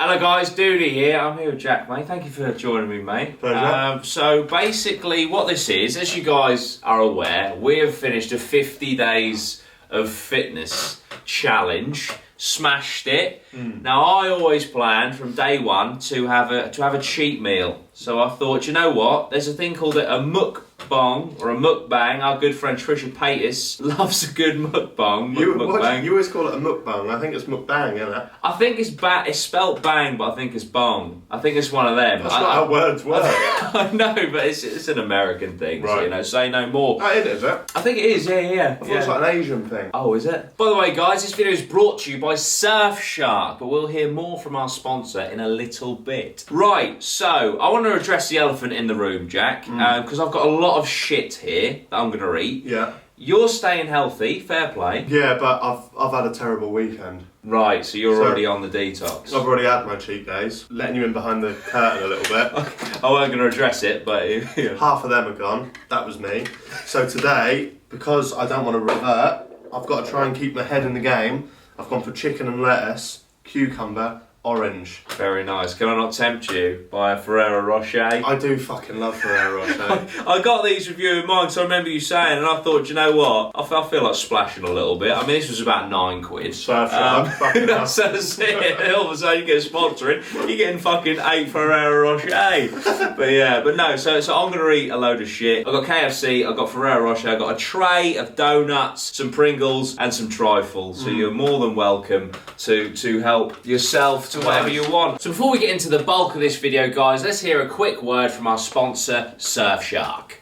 Hello guys, Dudey here. I'm here with JaackMaate. Thank you for joining me, mate. Pleasure. So basically what this is, as you guys are aware, we have finished a 50 days of fitness challenge. Smashed it. Now I always planned from day one to have a cheat meal. So I thought, you know what? There's a thing called a mukbang or a mukbang. Our good friend Trisha Paytas loves a good mukbang. You always call it a mukbang. I think it's mukbang, isn't it? I think it's spelt bang, but I think it's bong. I think it's one of them. That's not how words work. I know, but it's an American thing. Right. So, you know, say no more. That is it? I think it is. Yeah. I thought it was like an Asian thing. Oh, is it? By the way, guys, this video is brought to you by Surfshark, but we'll hear more from our sponsor in a little bit. Right, so I want to address the elephant in the room, Jack, because I've got a lot of shit here that I'm going to eat. Yeah. You're staying healthy, fair play. Yeah, but I've had a terrible weekend. Right, so you're already on the detox. I've already had my cheat days. Letting you in behind the curtain a little bit. I wasn't going to address it, but... Yeah. Half of them are gone. That was me. So today, because I don't want to revert, I've got to try and keep my head in the game. I've gone for chicken and lettuce, cucumber, orange. Very nice. Can I not tempt you by a Ferrero Rocher? I do fucking love Ferrero Rocher. I got these with you in mind because I remember you saying, and I thought, you know what? I feel like splashing a little bit. I mean, this was about £9. Surfshark. That's it. All of a sudden you get sponsoring, you're getting fucking 8 Ferrero Rocher. but no, so I'm going to eat a load of shit. I've got KFC, I've got Ferrero Rocher, I've got a tray of donuts, some Pringles, and some trifles. So you're more than welcome to help yourself to whatever you want. So before we get into the bulk of this video, guys, let's hear a quick word from our sponsor, Surfshark.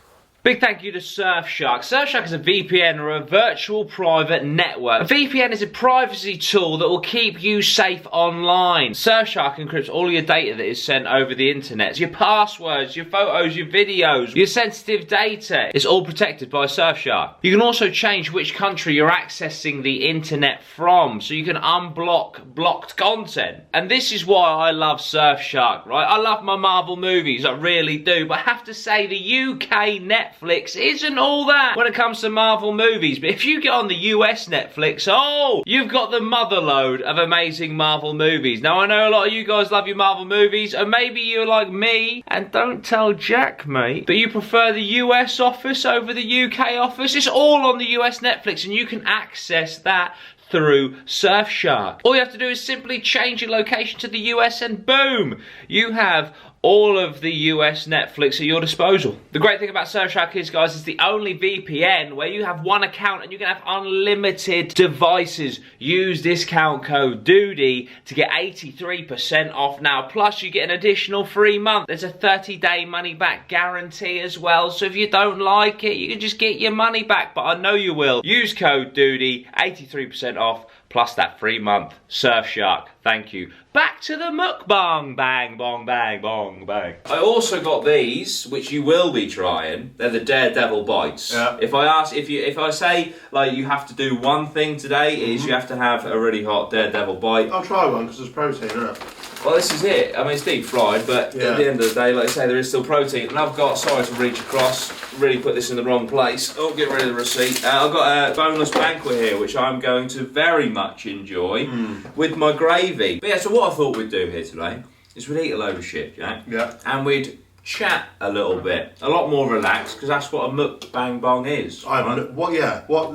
Big thank you to Surfshark. Surfshark is a VPN or a virtual private network. A VPN is a privacy tool that will keep you safe online. Surfshark encrypts all your data that is sent over the internet. Your passwords, your photos, your videos, your sensitive data. It's all protected by Surfshark. You can also change which country you're accessing the internet from, so you can unblock blocked content. And this is why I love Surfshark, right? I love my Marvel movies, I really do, but I have to say the UK Netflix isn't all that when it comes to Marvel movies. But if you get on the US Netflix, oh, you've got the motherload of amazing Marvel movies. Now, I know a lot of you guys love your Marvel movies, and maybe you're like me, and don't tell JaackMaate, but you prefer the US office over the UK office. It's all on the US Netflix, and you can access that through Surfshark. All you have to do is simply change your location to the US and boom, you have all of the US Netflix at your disposal. The great thing about Surfshark is, guys, it's the only VPN where you have one account and you can have unlimited devices. Use discount code Dudey to get 83% off now. Plus, you get an additional free month. There's a 30-day money-back guarantee as well. So if you don't like it, you can just get your money back. But I know you will. Use code Dudey, 83% off, plus that free month. Surfshark, thank you. Back to the mukbang, bang, bong, bang, bong, bang. I also got these, which you will be trying. They're the Daredevil bites. Yeah. If I say like you have to do one thing today, is you have to have a really hot Daredevil bite. I'll try one because there's protein in it. Well, this is it. I mean, it's deep fried, but at the end of the day, like I say, there is still protein. And I've got, sorry to reach across, really put this in the wrong place. Oh, get rid of the receipt. I've got a boneless banquet here, which I'm going to very much enjoy with my gravy. But yeah, so what I thought we'd do here today is we'd eat a load of shit, Jack. Yeah. And we'd chat a little bit, a lot more relaxed, because that's what a mukbang bong is. What?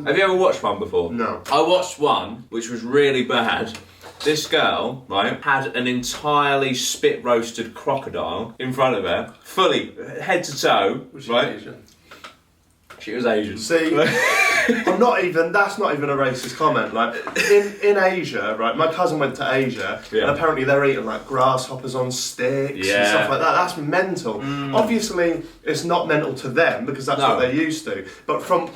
Have you ever watched one before? No. I watched one which was really bad. This girl, right, had an entirely spit-roasted crocodile in front of her, fully, head to toe, Was she right? Asian? She was Asian. See, that's not even a racist comment. Like, in Asia, right, my cousin went to Asia, and apparently they're eating like grasshoppers on sticks and stuff like that. That's mental. Obviously, it's not mental to them, because that's what they're used to. But from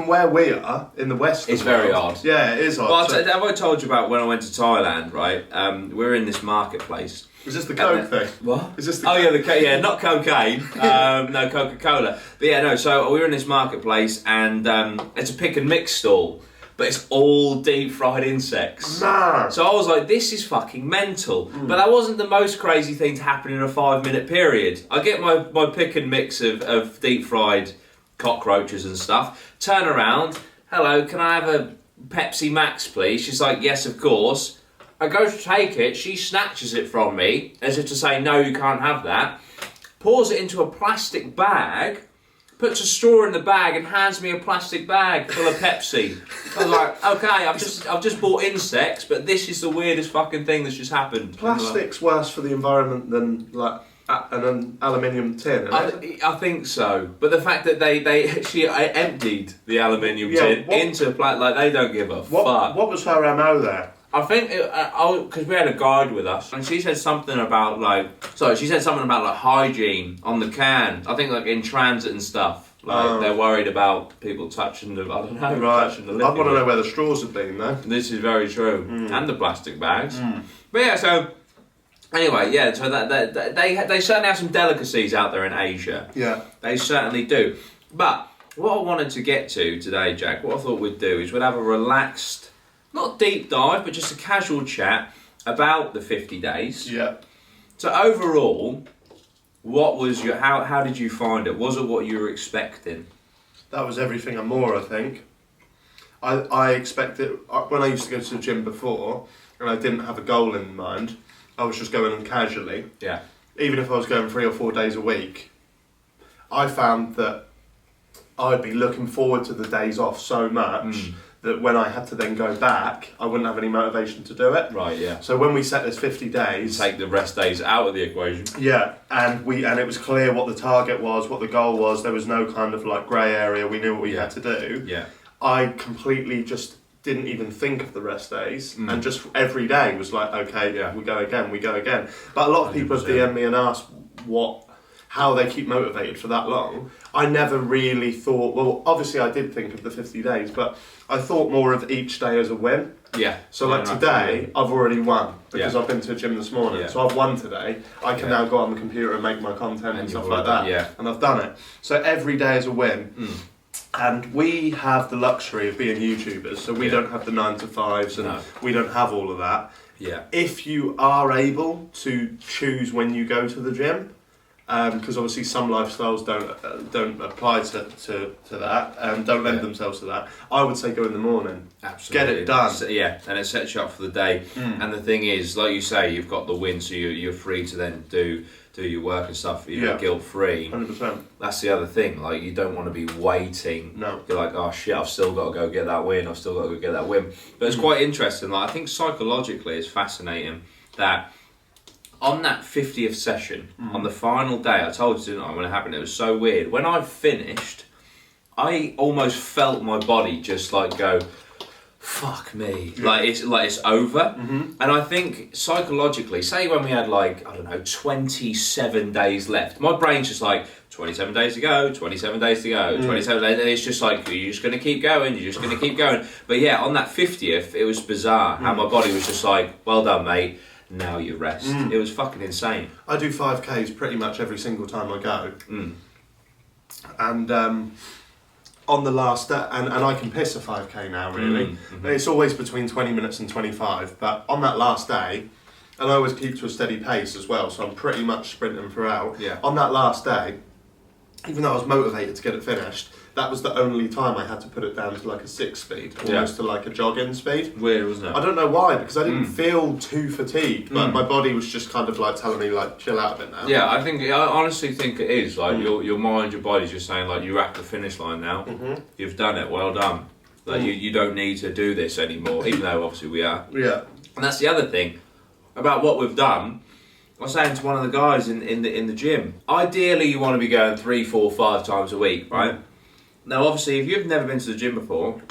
where we are, in the West, it's very odd. Yeah, it is odd. Well, have I told you about when I went to Thailand, right? We were in this marketplace. Is this the Coke thing? What? Is this the yeah, not cocaine. No, Coca-Cola. But yeah, no, so we were in this marketplace, and it's a pick and mix stall, but it's all deep fried insects. Nah. So I was like, this is fucking mental. But that wasn't the most crazy thing to happen in a 5-minute period. I get my pick and mix of deep fried cockroaches and stuff, turn around, hello, can I have a Pepsi Max please? She's like, yes of course. I go to take it, she snatches it from me, as if to say, no, you can't have that, pours it into a plastic bag, puts a straw in the bag and hands me a plastic bag full of Pepsi. I was like, okay, I've just bought insects, but this is the weirdest fucking thing that's just happened. Plastic's worse for the environment than like an aluminium tin. I think so, but the fact that she emptied the aluminium tin into plastic, like they don't give a fuck. What was her MO there? I think because we had a guide with us, and she said something about hygiene on the can. I think like in transit and stuff, like they're worried about people touching the touching the liquid. I want to know where the straws have been though. This is very true, and the plastic bags. But yeah, so anyway, yeah, so that they certainly have some delicacies out there in Asia. Yeah, they certainly do. But what I wanted to get to today, Jack, what I thought we'd do is we'd have a relaxed, not deep dive, but just a casual chat about the 50 days. Yeah. So overall, what was how did you find it? Was it what you were expecting? That was everything and more, I think. I expected, when I used to go to the gym before, and I didn't have a goal in mind, I was just going in casually. Yeah. Even if I was going 3 or 4 days a week, I found that I'd be looking forward to the days off so much that when I had to then go back, I wouldn't have any motivation to do it. Right, yeah. So when we set this 50 days... Take the rest days out of the equation. Yeah, and it was clear what the target was, what the goal was. There was no kind of like grey area. We knew what we had to do. Yeah. I completely just didn't even think of the rest days, and just every day was like, okay, we go again. But a lot of people have DM'd me and asked how they keep motivated for that long. I never really thought, well, obviously I did think of the 50 days, but I thought more of each day as a win. Yeah. So like today, I've already won because I've been to a gym this morning. Yeah. So I've won today. I can now go on the computer and make my content and stuff like that. Yeah. And I've done it. So every day is a win. And we have the luxury of being YouTubers, so we don't have the 9 to 5s and we don't have all of that. Yeah. If you are able to choose when you go to the gym, because obviously some lifestyles don't apply to that and don't lend themselves to that, I would say go in the morning. Absolutely. Get it done. Yeah, and it sets you up for the day. And the thing is, like you say, you've got the win, so you're free to then do your work and stuff, guilt free. 100%. That's the other thing. Like you don't want to be waiting. No. You're like, oh shit, I've still got to go get that win. But it's quite interesting. Like I think psychologically, it's fascinating that on that 50th session, on the final day, I told you, didn't I, when it happened, it was so weird. When I finished, I almost felt my body just like go, fuck me, like it's over. And I think psychologically, say when we had 27 days left, my brain's just like 27 days to go, 27 days to go, 27 days, and it's just like you're just going to keep going, But yeah, on that 50th, it was bizarre how my body was just like, well done, mate. Now you rest. It was fucking insane. I do 5Ks pretty much every single time I go. And on the last day, and I can piss a 5K now really. It's always between 20 minutes and 25, but on that last day, and I always keep to a steady pace as well, so I'm pretty much sprinting throughout. Yeah. On that last day, even though I was motivated to get it finished, that was the only time I had to put it down to like a 6 speed, almost to like a jogging speed. Weird, wasn't it? I don't know why, because I didn't feel too fatigued, but my body was just kind of like telling me like, chill out a bit now. Yeah, I honestly think it is. Like your mind, your body's just saying like, you're at the finish line now. You've done it, well done. Like you don't need to do this anymore, even though obviously we are. Yeah. And that's the other thing about what we've done. I was saying to one of the guys in the gym, ideally you want to be going 3, 4, 5 times a week, right? Now, obviously, if you've never been to the gym before,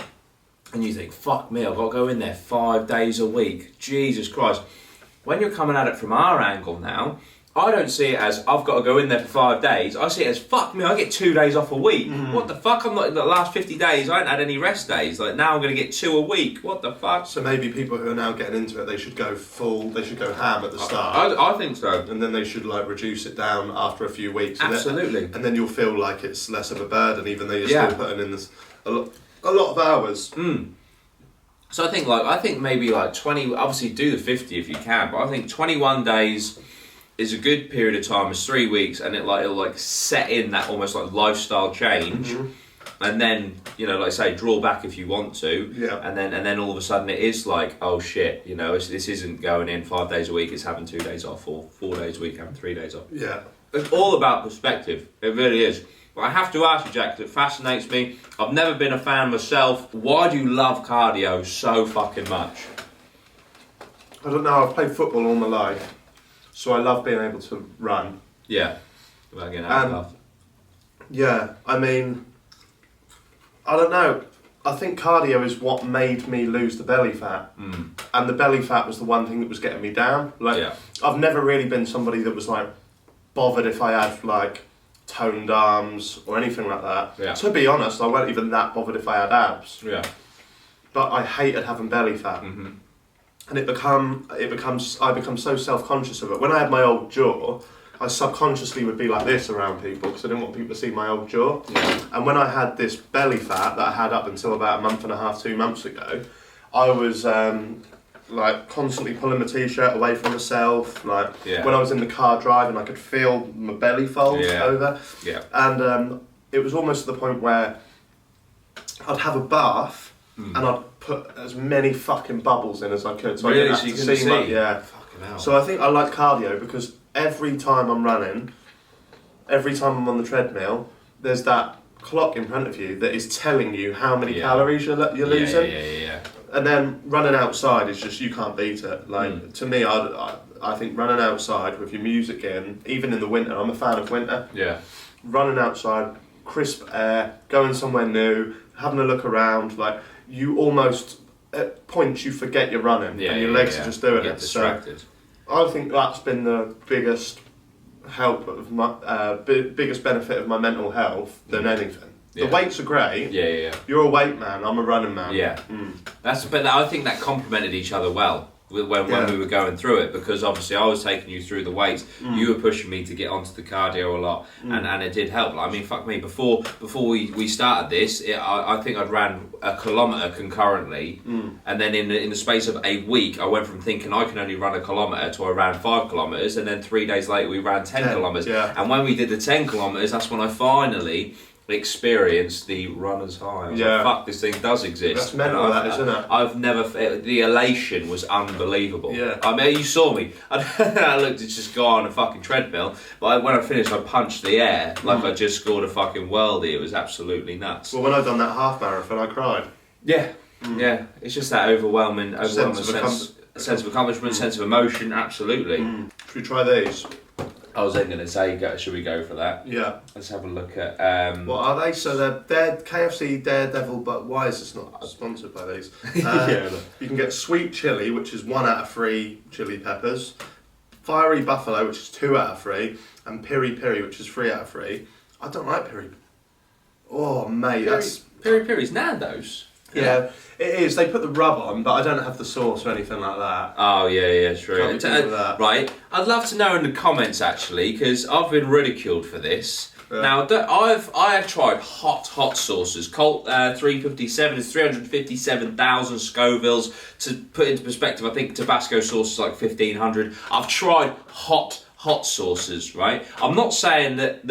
and you think, fuck me, I've got to go in there 5 days a week, Jesus Christ. When you're coming at it from our angle now, I don't see it as, I've got to go in there for 5 days. I see it as, fuck me, I get 2 days off a week. What the fuck? I'm not, the last 50 days, I haven't had any rest days. Like, now I'm going to get 2 a week. What the fuck? So maybe people who are now getting into it, they should go ham at the start. I think so. And then they should like reduce it down after a few weeks. Absolutely. And then you'll feel like it's less of a burden, even though you're still putting in this a lot of hours. So I think maybe like 20, obviously do the 50 if you can, but I think 21 days is a good period of time. It's 3 weeks, and it'll set in that almost like lifestyle change. And then, you know, like I say, draw back if you want to. Yeah. And then all of a sudden it is like, oh shit, you know, this isn't going in 5 days a week, it's having 2 days off, or 4 days a week, having 3 days off. Yeah. It's all about perspective. It really is. But I have to ask you, Jack, 'cause it fascinates me. I've never been a fan myself. Why do you love cardio so fucking much? I don't know, I've played football all my life, so I love being able to run. Yeah. About getting out of stuff. Yeah, I mean, I don't know. I think cardio is what made me lose the belly fat. And the belly fat was the one thing that was getting me down. Like, I've never really been somebody that was like bothered if I had like toned arms or anything like that. Yeah. To be honest, I wasn't even that bothered if I had abs. Yeah. But I hated having belly fat. And I become so self-conscious of it. When I had my old jaw, I subconsciously would be like this around people because I didn't want people to see my old jaw. Yeah. And when I had this belly fat that I had up until about a month and a half, 2 months ago, I was like constantly pulling my t-shirt away from myself. Like when I was in the car driving, I could feel my belly fold over. Yeah. And it was almost to the point where I'd have a bath and I'd put as many fucking bubbles in as I could. So really? I So you didn't can have to see. see? Fucking hell. So I think I like cardio because every time I'm running, every time I'm on the treadmill, there's that clock in front of you that is telling you how many calories you're losing. Yeah. And then running outside is just, you can't beat it. Like, to me, I think running outside with your music in, even in the winter, I'm a fan of winter. Yeah. Running outside, crisp air, going somewhere new, having a look around, like, you almost, at points, you forget you're running and your legs are just doing it. Distracted. So I think that's been the biggest help of my, biggest benefit of my mental health than anything. The weights are great. Yeah. You're a weight man, I'm a running man. Yeah. But I think that complemented each other well when we were going through it, because obviously I was taking you through the weights, you were pushing me to get onto the cardio a lot, and it did help. I mean, fuck me, before we started this, I think I'd ran a kilometre concurrently, and then in the space of a week, I went from thinking I can only run a kilometre to I ran 5 kilometres, and then 3 days later we ran 10 kilometres. Yeah. And when we did the 10 kilometres, that's when I finally experienced the runner's high. I was like, fuck, this thing does exist. That's mental, that, isn't it? I've never... The elation was unbelievable. Yeah. I mean, you saw me. I looked to just go on a fucking treadmill, but when I finished, I punched the air like I just scored a fucking worldie. It was absolutely nuts. Well, when I done that half marathon, I cried. Yeah. Yeah. It's just that overwhelming sense of accomplishment, sense of emotion, absolutely. Should we try these? I was then going to say, should we go for that? Yeah. Let's have a look at... What are they? So they're KFC Daredevil, but why is this not sponsored by these? You can get sweet chili, which is 1 out of 3 chili peppers, fiery buffalo, which is 2 out of 3, and piri piri, which is 3 out of 3. I don't like piri. Oh, mate, that's... Piri piri's Nando's. Yeah, it is. They put the rub on, but I don't have the sauce or anything like that. Oh, yeah, true. That. Right, I'd love to know in the comments, actually, because I've been ridiculed for this. Yeah. Now, I have tried hot sauces. Colt 357 is 357,000 Scovilles. To put into perspective, I think Tabasco sauce is like 1,500. I've tried hot sauces, right? I'm not saying that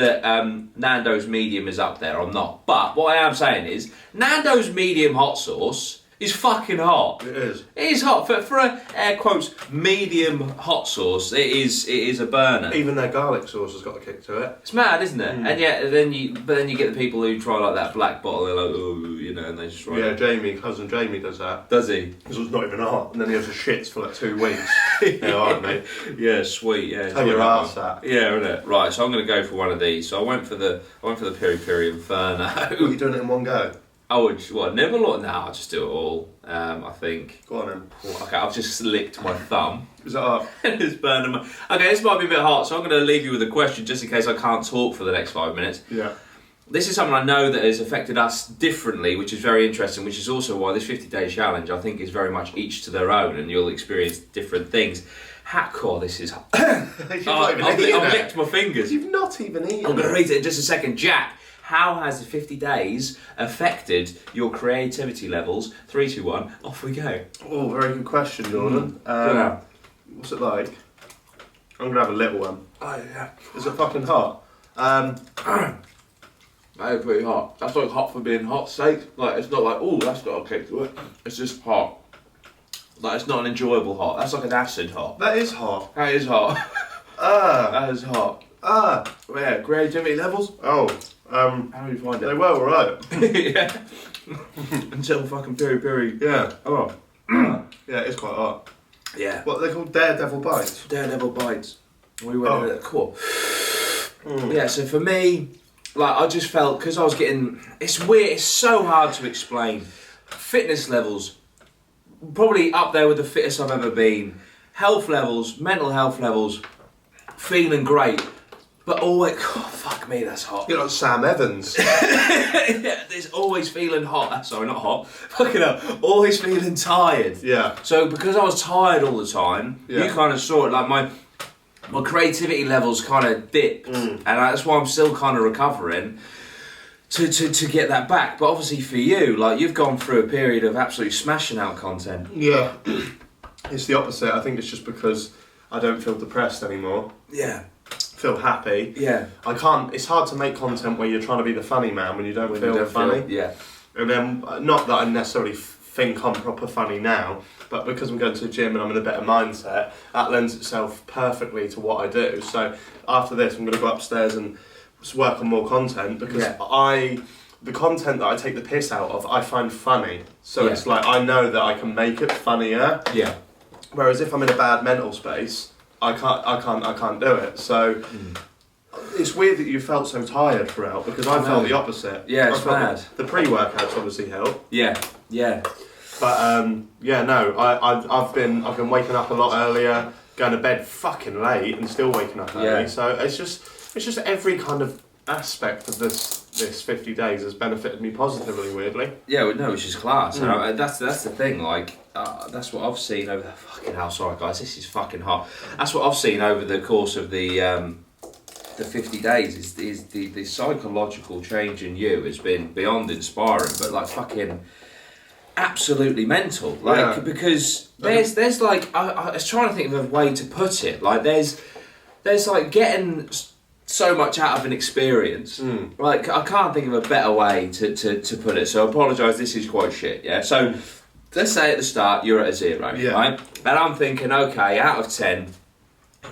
Nando's medium is up there, I'm not. But what I am saying is, Nando's medium hot sauce is fucking hot. It is. It is hot. For a, air quotes, medium hot sauce, it is a burner. Even their garlic sauce has got a kick to it. It's mad, isn't it? And yet, then you get the people who try like that black bottle, they're like, oh, you know, and they just try it. Cousin Jamie does that. Does he? Because it's not even hot, and then he has the shits for like 2 weeks. Yeah, alright, mate. Yeah, sweet. Yeah, tell your ass that. Yeah, isn't it? Right, so I'm going to go for one of these. So I went for the piri piri inferno. What, are you doing it in one go? I would nibble or no? I'll just do it all. I think. Go on then. Okay, I've just licked my thumb. Is that hot? It's burning my... Okay, this might be a bit hot, so I'm going to leave you with a question just in case I can't talk for the next 5 minutes. Yeah. This is something I know that has affected us differently, which is very interesting, which is also why this 50-day challenge, I think, is very much each to their own, and you'll experience different things. This is hot. I've licked my fingers. You've not even eaten I'm going to read it in just a second. Jack, how has the 50 days affected your creativity levels? 3, 2, 1, off we go. Oh, very good question, Jordan. What's it like? I'm going to have a little one. Oh, yeah. Is it fucking hot? That is pretty hot. That's like hot for being hot steak. Like, it's not like, oh, that's got a kick to it. It's just hot. Like, it's not an enjoyable hot. That's like an acid hot. That is hot. That is hot. That is hot. Yeah, creativity levels. Oh. How do you find it? They were alright. Yeah. Until fucking peri. Yeah. Oh. Yeah, it's quite hot. Yeah. What are they called? Daredevil bites. Daredevil bites. We went in at the core. Yeah, so for me, like, I just felt, because I was getting, it's weird, it's so hard to explain. Fitness levels, probably up there with the fittest I've ever been. Health levels, mental health levels, feeling great. But always, oh, fuck me, that's hot. You're like Sam Evans. Yeah, there's always feeling hot. Sorry, not hot. Fucking hell. Always feeling tired. Yeah. So because I was tired all the time, you kind of saw it, like my creativity levels kind of dipped, and that's why I'm still kind of recovering to get that back. But obviously for you, like, you've gone through a period of absolutely smashing out content. Yeah. It's the opposite. I think it's just because I don't feel depressed anymore. Yeah. Feel happy. Yeah. I can't. It's hard to make content where you're trying to be the funny man when you don't feel funny. Yeah. And then, not that I necessarily think I'm proper funny now, but because I'm going to the gym and I'm in a better mindset, that lends itself perfectly to what I do. So after this, I'm going to go upstairs and work on more content, because the content that I take the piss out of, I find funny. So it's like, I know that I can make it funnier. Yeah. Whereas if I'm in a bad mental space, I can't do it. So it's weird that you felt so tired throughout, because I felt the opposite. Yeah, it's bad. The pre-workouts obviously help. Yeah. Yeah. But I've been waking up a lot earlier, going to bed fucking late, and still waking up early. So it's just every kind of aspect of this 50 days has benefited me positively, weirdly. Yeah, well, no, which is class. And that's the thing. Like, that's what I've seen over the fucking hell. Sorry, guys, this is fucking hot. That's what I've seen over the course of the 50 days. Is the psychological change in you has been beyond inspiring, but like fucking absolutely mental. Like, because there's like, I was trying to think of a way to put it. Like, there's like getting so much out of an experience. Like, I can't think of a better way to put it. So I apologise, this is quite shit, yeah? So let's say at the start you're at a 0, right? And I'm thinking, okay, out of 10,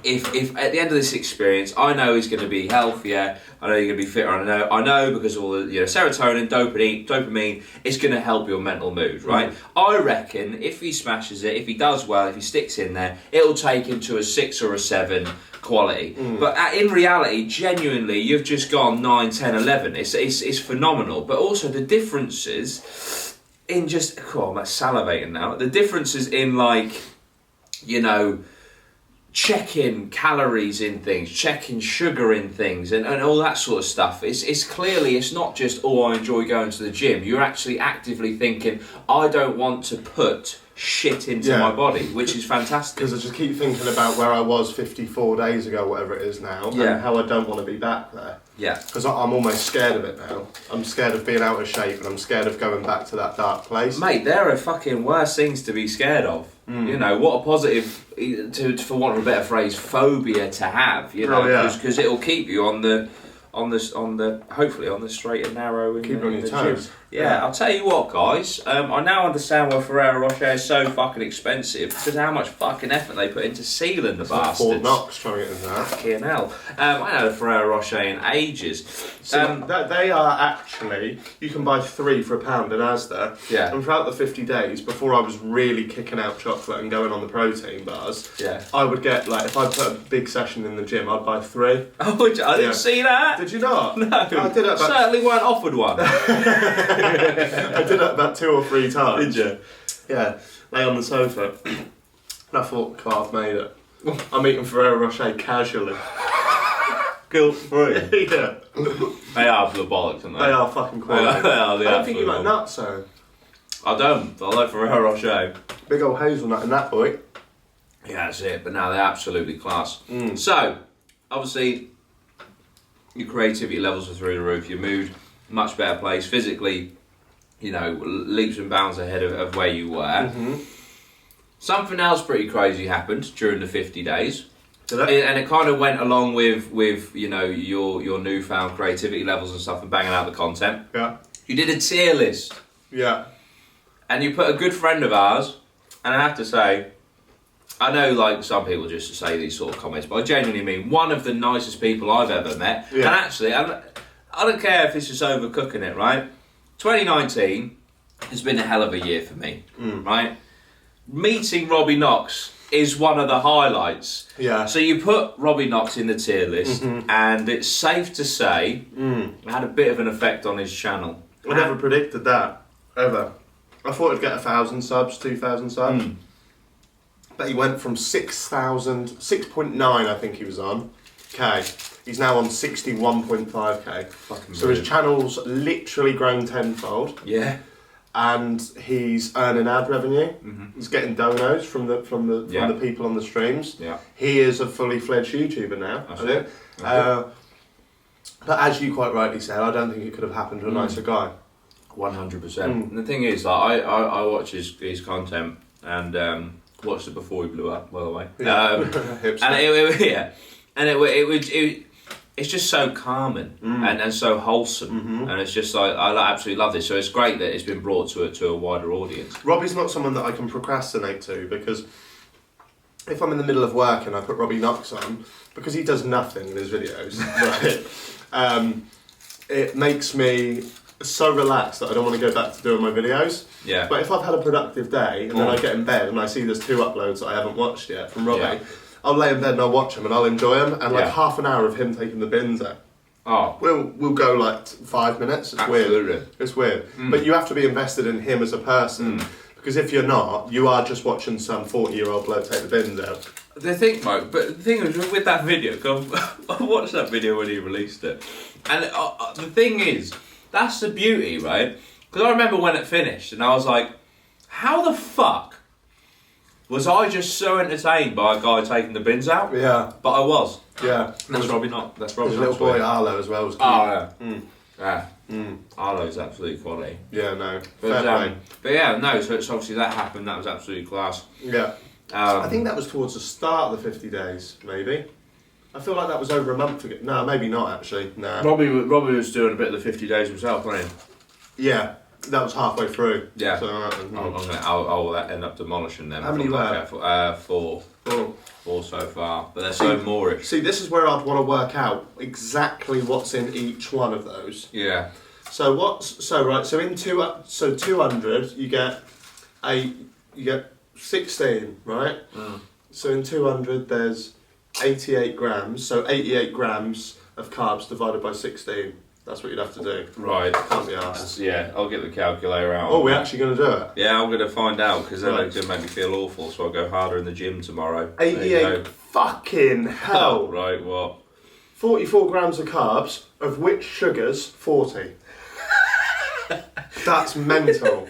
if at the end of this experience I know he's going to be healthier, I know you're going to be fitter, I know because all the serotonin, dopamine, it's going to help your mental mood, right? I reckon if he smashes it, if he does well, if he sticks in there, it'll take him to a 6 or a 7 quality. But in reality, genuinely, you've just gone 9, 10, 11. It's phenomenal. But also the differences in just, I'm salivating now. The differences in, like, checking calories in things, checking sugar in things, and all that sort of stuff. It's clearly, it's not just, I enjoy going to the gym. You're actually actively thinking, I don't want to put shit into my body, which is fantastic. Because I just keep thinking about where I was 54 days ago, whatever it is now, and how I don't want to be back there. Yeah. Because I'm almost scared of it now. I'm scared of being out of shape, and I'm scared of going back to that dark place. Mate, there are fucking worse things to be scared of. What a positive, for want of a better phrase, phobia to have. Because it'll keep you on the hopefully on the straight and narrow. And keep on your toes. Gym. Yeah, I'll tell you what, guys. I now understand why Ferrero Rocher is so fucking expensive, because how much fucking effort they put into sealing the bastards. Fort Knox trying to get into that. Fucking hell. I haven't had a Ferrero Rocher in ages. They are actually, you can buy 3 for £1 in Asda. Yeah. And throughout the 50 days, before I was really kicking out chocolate and going on the protein bars, I would get, like, if I put a big session in the gym, I'd buy 3. Oh, I didn't see that. Did you not? No. I did it certainly weren't offered one. I did it about 2 or 3 times. Did you? Yeah, lay on the sofa. And I thought, I've made it. I'm eating Ferrero Rocher casually. Guilt-free. Yeah. They are the bollocks, aren't they? They are fucking quality. They are the I don't think you like nuts, though. I don't. I like Ferrero Rocher. Big old hazelnut in that, boy. Yeah, that's it. But now they're absolutely class. So, obviously, your creativity levels are through the roof. Your mood, much better place. Physically, leaps and bounds ahead of where you were. Something else pretty crazy happened during the 50 days. Did it? And it kind of went along with you know your newfound creativity levels and stuff and banging out the content. Yeah. You did a tier list. Yeah. And you put a good friend of ours, and I have to say, I know like some people just say these sort of comments, but I genuinely mean one of the nicest people I've ever met. Yeah. And actually, I don't care if this is overcooking it, right? 2019 has been a hell of a year for me, right? Meeting Robbie Knox is one of the highlights. Yeah. So you put Robbie Knox in the tier list, and it's safe to say it had a bit of an effect on his channel. I never predicted that, ever. I thought he'd get 1,000 subs, 2,000 subs. But he went from 6.9 I think he was on, K. He's now on 61.5k. Fucking so his channel's literally grown tenfold. Yeah. And he's earning ad revenue. He's getting donos from the people on the streams. Yeah. He is a fully fledged YouTuber now. That's I think. But as you quite rightly said, I don't think it could have happened to a nicer guy. 100%. And the thing is, like, I watch his content and watched it before he blew up, by the way. Yeah. And it's just so calming and so wholesome, and it's just like I absolutely love this. So it's great that it's been brought to a wider audience. Robbie's not someone that I can procrastinate to, because if I'm in the middle of work and I put Robbie Knox on, because he does nothing in his videos, right? It makes me so relaxed that I don't want to go back to doing my videos. Yeah. But if I've had a productive day and then I get in bed and I see there's 2 uploads that I haven't watched yet from Robbie. Yeah. I'll lay in bed and I'll watch them and I'll enjoy them, and like half an hour of him taking the bins out. Oh, we'll go like 5 minutes. It's absolutely weird. It's weird, but you have to be invested in him as a person, because if you're not, you are just watching some 40-year-old bloke take the bins out. The thing is with that video, 'cause I watched that video when he released it, and the thing is, that's the beauty, right? Because I remember when it finished, and I was like, how the fuck was I just so entertained by a guy taking the bins out? Yeah. But I was. Yeah. And that's Robbie not. That's Robbie His little boy Arlo as well was cute. Oh, yeah. Arlo's absolute quality. Yeah, no. But yeah, no, so it's obviously that happened, that was absolutely class. Yeah. I think that was towards the start of the 50 days, maybe. I feel like that was over a month ago. No, maybe not actually. No. Robbie was doing a bit of the 50 days himself, wasn't he? Yeah. That was halfway through. Yeah. So, I'll end up demolishing them. How many were? 4. 4 so far, but there's so more. See, this is where I'd want to work out exactly what's in each one of those. Yeah. So in 200 you get 16, right? So in 200 there's 88 grams. So 88 grams of carbs divided by 16. That's what you'd have to do. Right. Can't be asked. Yeah, I'll get the calculator out. Oh, we're actually going to do it? Yeah, I'm going to find out, because then it's going to make me feel awful, so I'll go harder in the gym tomorrow. 88 fucking hell. Oh, right, what? 44 grams of carbs, of which sugar's 40. That's mental.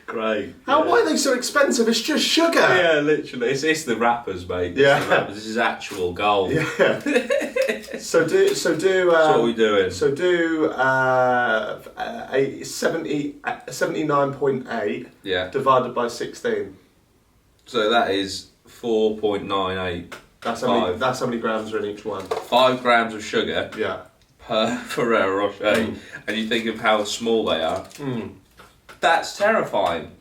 Great. Why are they so expensive? It's just sugar. Yeah, literally. It's the rappers, mate. This is actual gold. Yeah. So do. what are we doing? So do 79.8. Yeah. Divided by 16. So that is 4.98. That's how many grams are in each one. 5 grams of sugar. Yeah. Per Ferrero Rocher, and you think of how small they are. That's terrifying.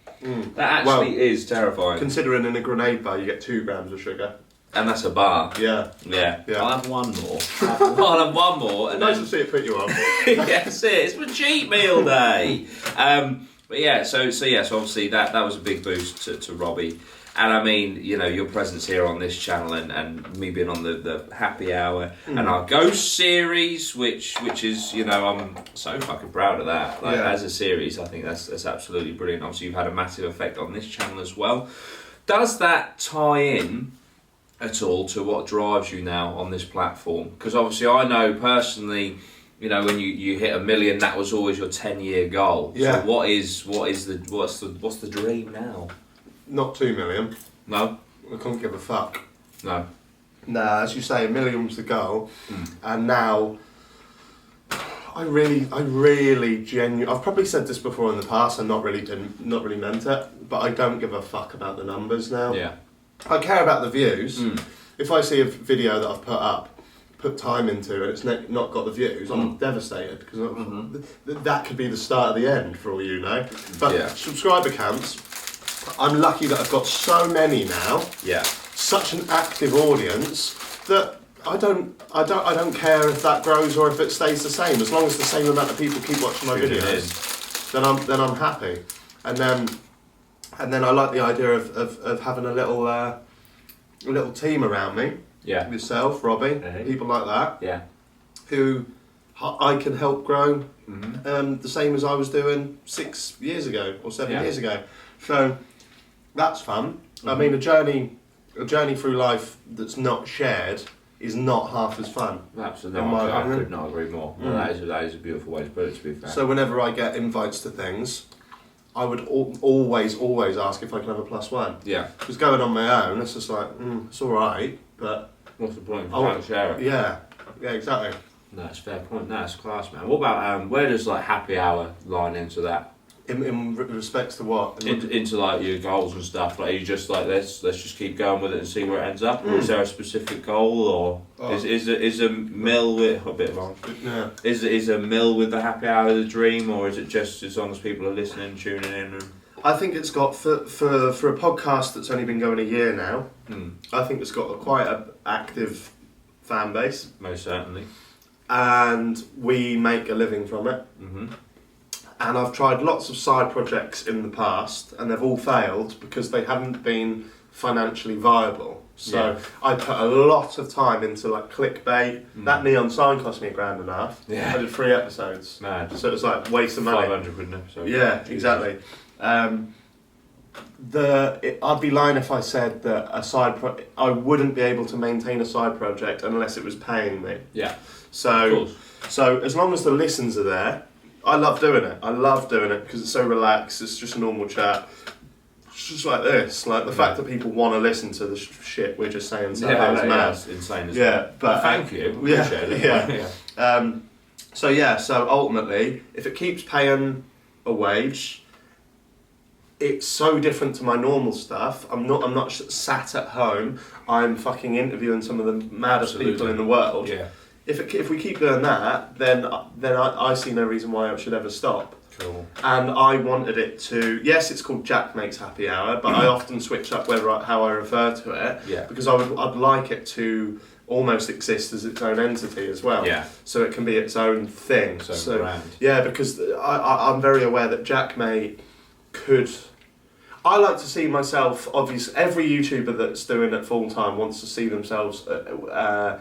That actually is terrifying. Considering in a grenade bar you get 2 grams of sugar. And that's a bar. Yeah. I'll have one more. I'll have one more. And nice to see it put you on. Yeah, that's it. It's my cheat meal day. But yeah, so obviously that was a big boost to Robbie. And I mean, you know, your presence here on this channel and me being on the happy hour and our ghost series, which is, you know, I'm so fucking proud of that. Like, as a series, I think that's absolutely brilliant. Obviously, you've had a massive effect on this channel as well. Does that tie in at all to what drives you now on this platform? Because obviously, I know personally, you know, when you hit 1 million, that was always your 10-year goal. Yeah. So what's the dream now? Not 2 million. No. I couldn't give a fuck. No. Nah, as you say, 1 million was the goal, and now I really genuinely. I've probably said this before in the past, and not really meant it, but I don't give a fuck about the numbers now. Yeah. I care about the views, if I see a video that I've put time into, and it's not got the views, I'm devastated, because that could be the start of the end, for all you know. But subscriber counts, I'm lucky that I've got so many now. Yeah. Such an active audience that I don't care if that grows or if it stays the same. As long as the same amount of people keep watching my videos, then I'm happy. And then I like the idea of having a little team around me. Yeah. Yourself, Robbie, people like that. Yeah. Who I can help grow the same as I was doing 6 years ago or 7 years ago. So that's fun. I mean, a journey through life that's not shared is not half as fun. Absolutely. I could not agree more. That is a beautiful way to put it, to be fair. So whenever I get invites to things, I would always ask if I can have a +1. Yeah. Because going on my own, it's just like, it's alright, but... What's the point if you can't share it? Yeah, exactly. No, that's a fair point. No, that's class, man. What about, where does like happy hour line into that? In respects to what? Into like your goals and stuff. Like, are you just like, let's just keep going with it and see where it ends up? Or is there a specific goal, or is a mill with a bit long? Yeah. Is a mill with the happy hour the dream, or is it just as long as people are listening, tuning in? I think it's got for a podcast that's only been going a year now. I think it's got quite an active fan base. Most certainly. And we make a living from it. And I've tried lots of side projects in the past, and they've all failed because they haven't been financially viable. So I put a lot of time into like clickbait. That neon sign cost me $1.50. Yeah. I did 3 episodes. Mad. So it was like waste of money. 500 quid an episode. Yeah, exactly. I'd be lying if I said that I wouldn't be able to maintain a side project unless it was paying me. Yeah. So as long as the listens are there, I love doing it. I love doing it because it's so relaxed. It's just a normal chat. It's just like this. Like the fact that people want to listen to the shit we're just saying. So mad. It's insane. Isn't it? But thank you. Appreciate it. So ultimately, if it keeps paying a wage, it's so different to my normal stuff. I'm not sat at home. I'm fucking interviewing some of the maddest people in the world. Yeah. If we keep doing that, then I see no reason why I should ever stop. Cool. And I wanted it to. Yes, it's called JaackMate's Happy Hour, but I often switch up how I refer to it. Yeah. Because I'd like it to almost exist as its own entity as well. Yeah. So it can be its own thing. So brand. Yeah, because I'm very aware that JaackMate could. I like to see myself. Obviously, every YouTuber that's doing it full time wants to see themselves. The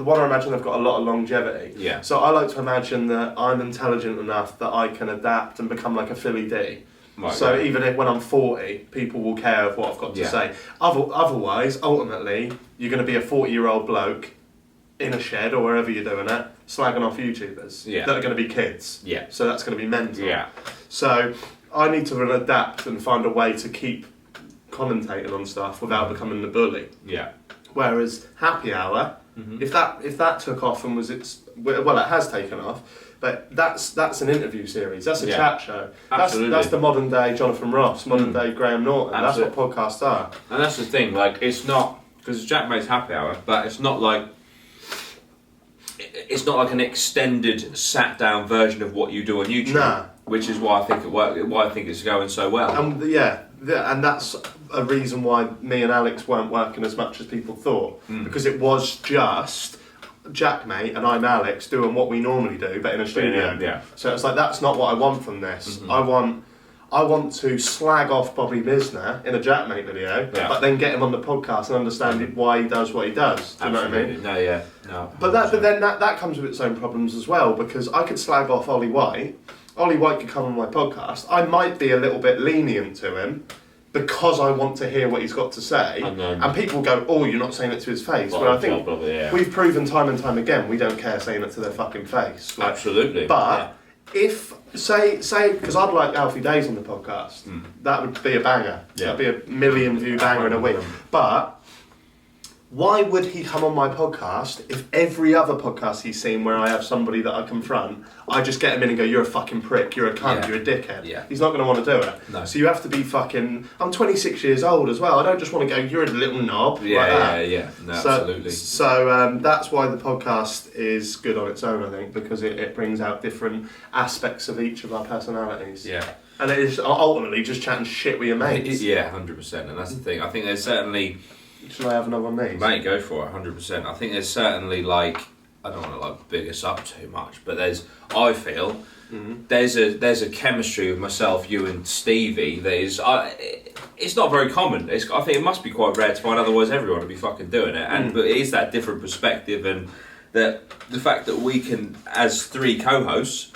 one I imagine they've got a lot of longevity. Yeah. So I like to imagine that I'm intelligent enough that I can adapt and become like a Philly D. Right, so even if when I'm 40, people will care of what I've got to say. Otherwise, ultimately, you're going to be a 40-year-old bloke in a shed or wherever you're doing it, slagging off YouTubers that are going to be kids. Yeah. So that's going to be mental. Yeah. So I need to adapt and find a way to keep commentating on stuff without becoming the bully. Yeah. Whereas Happy Hour, if that took off and it has taken off, but that's an interview series. That's a chat show. Absolutely. That's the modern day Jonathan Ross, modern day Graham Norton. Absolutely. That's what podcasts are. And that's the thing. Like, it's not because it's JaackMate's Happy Hour, but it's not like an extended, sat down version of what you do on YouTube. Nah. Which is why I think it works. Why I think it's going so well. And that's a reason why me and Alex weren't working as much as people thought, because it was just JaackMate and I'm Alex doing what we normally do, but in a studio. Yeah. So it's like that's not what I want from this. I want to slag off Bobby Misner in a JaackMate video, but then get him on the podcast and understand why he does what he does. Do you know what I mean? No. But then that comes with its own problems as well, because I could slag off Ollie White. Ollie White could come on my podcast. I might be a little bit lenient to him because I want to hear what he's got to say. And people go, "Oh, you're not saying it to his face." Well, I think we've proven time and time again we don't care saying it to their fucking face. Like, absolutely. But if say because I'd like Alfie Days on the podcast, that would be a banger. That'd be a 1 million view banger in a week. But Why would he come on my podcast if every other podcast he's seen where I have somebody that I confront, I just get him in and go, you're a fucking prick, you're a cunt, you're a dickhead. Yeah. He's not going to want to do it. No. So you have to be fucking... I'm 26 years old as well. I don't just want to go, you're a little knob. Yeah, like that. yeah. No, so, absolutely. So that's why the podcast is good on its own, I think, because it brings out different aspects of each of our personalities. Yeah. And it is ultimately just chatting shit with your mates. Yeah, 100%. And that's the thing. I think there's certainly... Should I have another one of these? Mate, go for it, 100%. I think there's certainly, like, I don't want to, like, big us up too much, but I feel, there's a chemistry with myself, you and Stevie that is, it's not very common. I think it must be quite rare to find, otherwise everyone would be fucking doing it. But it is that different perspective, and the fact that we can, as three co-hosts,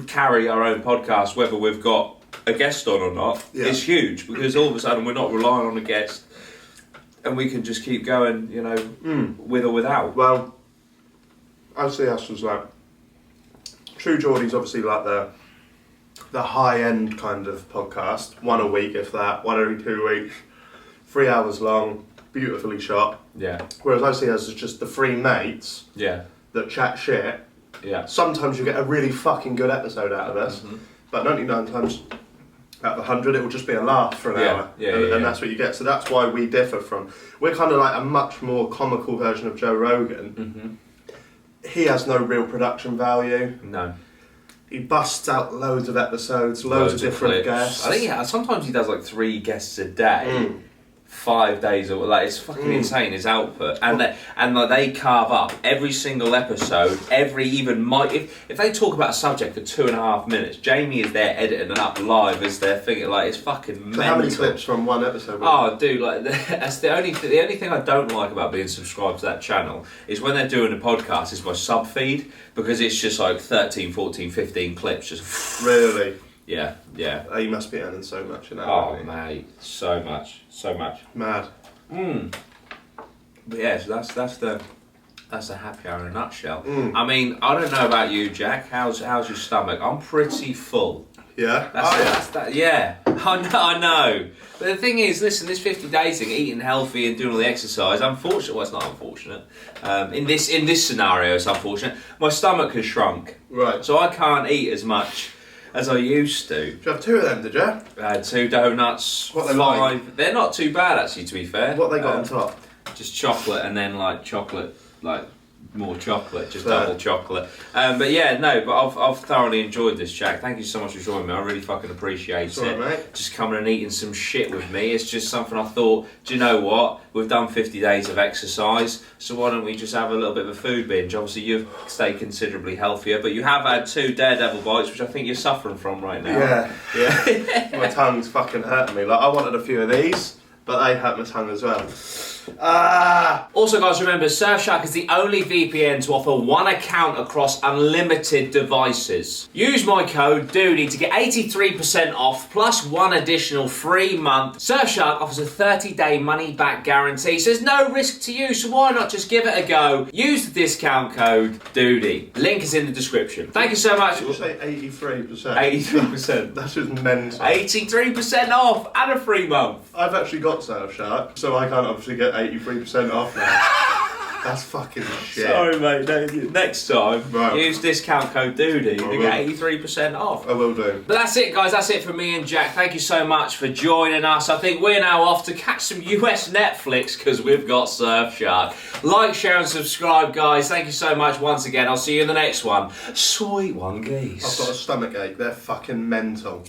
carry our own podcast, whether we've got a guest on or not, is huge, because all of a sudden we're not relying on a guest. And we can just keep going, you know, with or without. Well, I see us as like... True Geordie's obviously like the high-end kind of podcast. One a week, if that. One every 2 weeks. 3 hours long. Beautifully shot. Yeah. Whereas I see us as just the three mates that chat shit. Yeah. Sometimes you get a really fucking good episode out of us. But 99 times... out of 100, it will just be a laugh for an hour, and that's what you get. So that's why we differ from. We're kind of like a much more comical version of Joe Rogan. He has no real production value. No. He busts out loads of episodes, loads of different guests. I think sometimes he does like 3 guests a day. 5 days or like it's fucking insane his output, and they carve up every single episode, if they talk about a subject for 2.5 minutes, Jamie is there editing it up live as they're thinking, like it's fucking mental. How many clips from one episode? Oh dude, like that's the only thing I don't like about being subscribed to that channel is when they're doing a podcast is my sub feed, because it's just like 13, 14, 15 clips just really. Yeah. Oh, you must be earning so much in that. Oh, mate, so much. Mad. But yeah, so that's the happy hour in a nutshell. I mean, I don't know about you, Jack. How's your stomach? I'm pretty full. Yeah. Yeah. I know. But the thing is, listen, this 50 days thing, eating healthy and doing all the exercise, unfortunate. Well, it's not unfortunate. In this scenario, it's unfortunate. My stomach has shrunk. Right. So I can't eat as much as I used to. Did you have 2 of them, did you? I had 2 donuts. What they 5. like? They're not too bad, actually, to be fair. What they got on top? Just chocolate, and then like chocolate, like more chocolate, just Fair. double chocolate. But yeah, no, but I've thoroughly enjoyed this, Jack. Thank you so much for joining me. I really fucking appreciate All it. right, mate. Just coming and eating some shit with me. It's just something I thought, do you know what? We've done 50 days of exercise, so why don't we just have a little bit of a food binge? Obviously, you've stayed considerably healthier, but you have had 2 daredevil bites, which I think you're suffering from right now. Yeah. My tongue's fucking hurting me. Like, I wanted a few of these, but they hurt my tongue as well. Also, guys, remember, Surfshark is the only VPN to offer 1 account across unlimited devices. Use my code Dudey to get 83% off plus 1 additional free month. Surfshark offers a 30-day money-back guarantee, so there's no risk to you, so why not just give it a go? Use the discount code Dudey. Link is in the description. Thank you so much. Did you say 83%? 83%. That's just mental. 83% off and a free month. I've actually got Surfshark, so I can't obviously get 83% off now. That's fucking shit. Sorry, mate. No, next time, use discount code Dudey to get 83% off. I will do. But that's it, guys. That's it from me and Jack. Thank you so much for joining us. I think we're now off to catch some US Netflix because we've got Surfshark. Like, share, and subscribe, guys. Thank you so much once again. I'll see you in the next one. Sweet one, geese. I've got a stomach ache. They're fucking mental.